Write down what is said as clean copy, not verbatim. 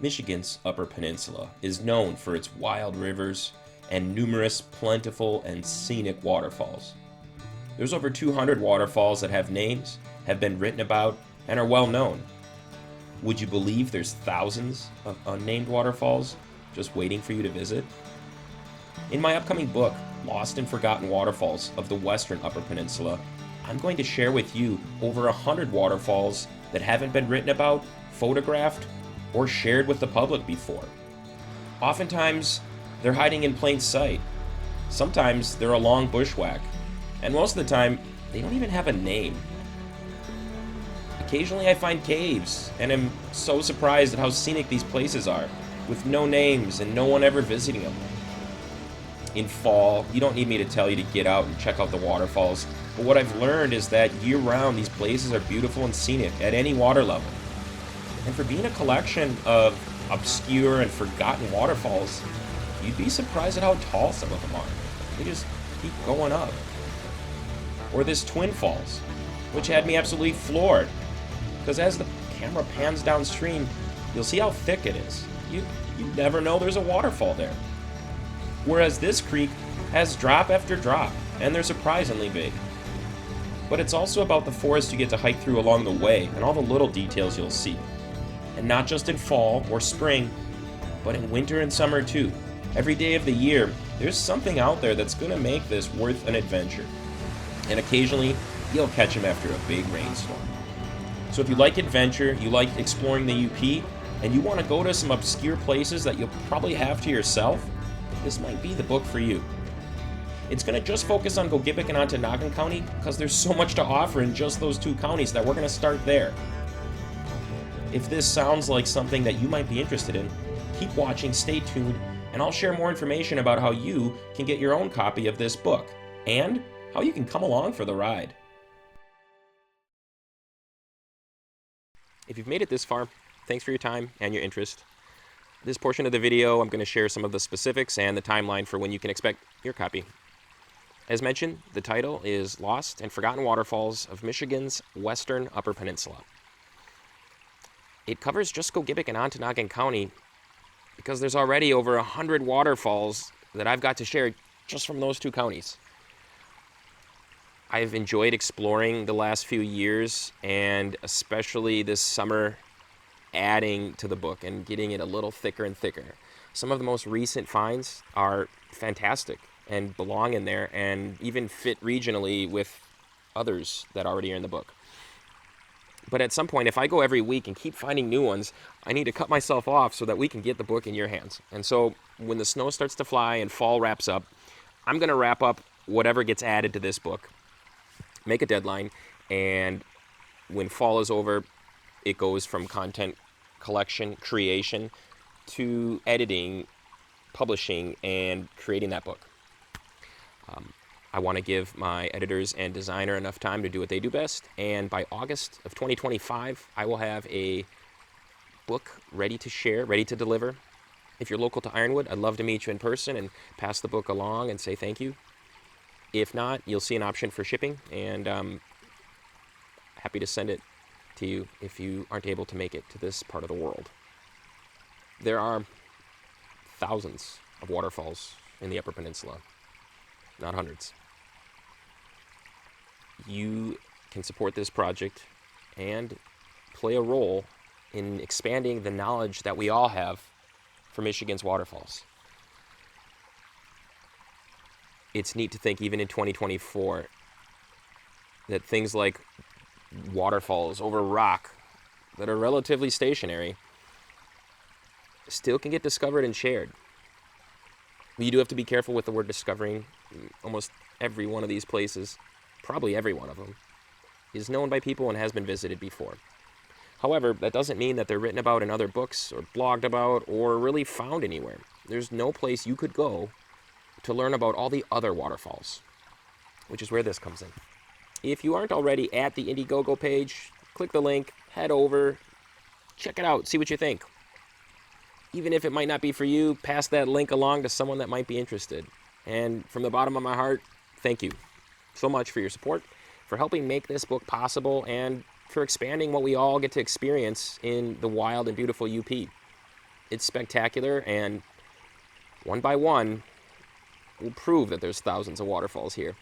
Michigan's Upper Peninsula is known for its wild rivers and numerous plentiful and scenic waterfalls. There's over 200 waterfalls that have names, have been written about, and are well known. Would you believe there's thousands of unnamed waterfalls just waiting for you to visit? In my upcoming book, Lost and Forgotten Waterfalls of the Western Upper Peninsula, I'm going to share with you over 100 waterfalls that haven't been written about, photographed, or shared with the public before. Oftentimes, they're hiding in plain sight. Sometimes they're a long bushwhack, and most of the time, they don't even have a name. Occasionally I find caves, and am so surprised at how scenic these places are, with no names and no one ever visiting them. In fall, you don't need me to tell you to get out and check out the waterfalls, but what I've learned is that year-round these places are beautiful and scenic at any water level. And for being a collection of obscure and forgotten waterfalls, you'd be surprised at how tall some of them are. They just keep going up. Or this Twin Falls, which had me absolutely floored, because as the camera pans downstream, you'll see how thick it is. You never know there's a waterfall there. Whereas this creek has drop after drop, and they're surprisingly big. But it's also about the forest you get to hike through along the way, and all the little details you'll see. And not just in fall or spring, but in winter and summer too. Every day of the year, there's something out there that's going to make this worth an adventure. And occasionally, you'll catch them after a big rainstorm. So if you like adventure, you like exploring the UP, and you want to go to some obscure places that you'll probably have to yourself, this might be the book for you. It's going to just focus on Gogebic and Ontonagon County because there's so much to offer in just those two counties that we're going to start there. If this sounds like something that you might be interested in, keep watching, stay tuned, and I'll share more information about how you can get your own copy of this book, and how you can come along for the ride. If you've made it this far, thanks for your time and your interest. This portion of the video, I'm going to share some of the specifics and the timeline for when you can expect your copy. As mentioned, the title is Lost and Forgotten Waterfalls of Michigan's Western Upper Peninsula. It covers just Gogebic and Ontonagon County because there's already over 100 waterfalls that I've got to share just from those two counties. I've enjoyed exploring the last few years, and especially this summer, adding to the book and getting it a little thicker and thicker. Some of the most recent finds are fantastic and belong in there and even fit regionally with others that already are in the book. But at some point, if I go every week and keep finding new ones, I need to cut myself off so that we can get the book in your hands. And so when the snow starts to fly and fall wraps up, I'm going to wrap up whatever gets added to this book, make a deadline, and when fall is over, it goes from content collection, creation, to editing, publishing, and creating that book. I want to give my editors and designer enough time to do what they do best, and by August of 2025, I will have a book ready to share, ready to deliver. If you're local to Ironwood, I'd love to meet you in person and pass the book along and say thank you. If not, you'll see an option for shipping, and happy to send it to you if you aren't able to make it to this part of the world. There are thousands of waterfalls in the Upper Peninsula, not hundreds. You can support this project and play a role in expanding the knowledge that we all have for Michigan's waterfalls. It's neat to think, even in 2024, that things like waterfalls over rock that are relatively stationary still can get discovered and shared. But you do have to be careful with the word discovering. Almost every one of these places, probably every one of them, is known by people and has been visited before. However, that doesn't mean that they're written about in other books or blogged about or really found anywhere. There's no place you could go to learn about all the other waterfalls, which is where this comes in. If you aren't already at the Indiegogo page, click the link, head over, check it out, see what you think. Even if it might not be for you, pass that link along to someone that might be interested. And from the bottom of my heart, thank you so much for your support, for helping make this book possible, and for expanding what we all get to experience in the wild and beautiful UP. It's spectacular, and one by one, will prove that there's thousands of waterfalls here.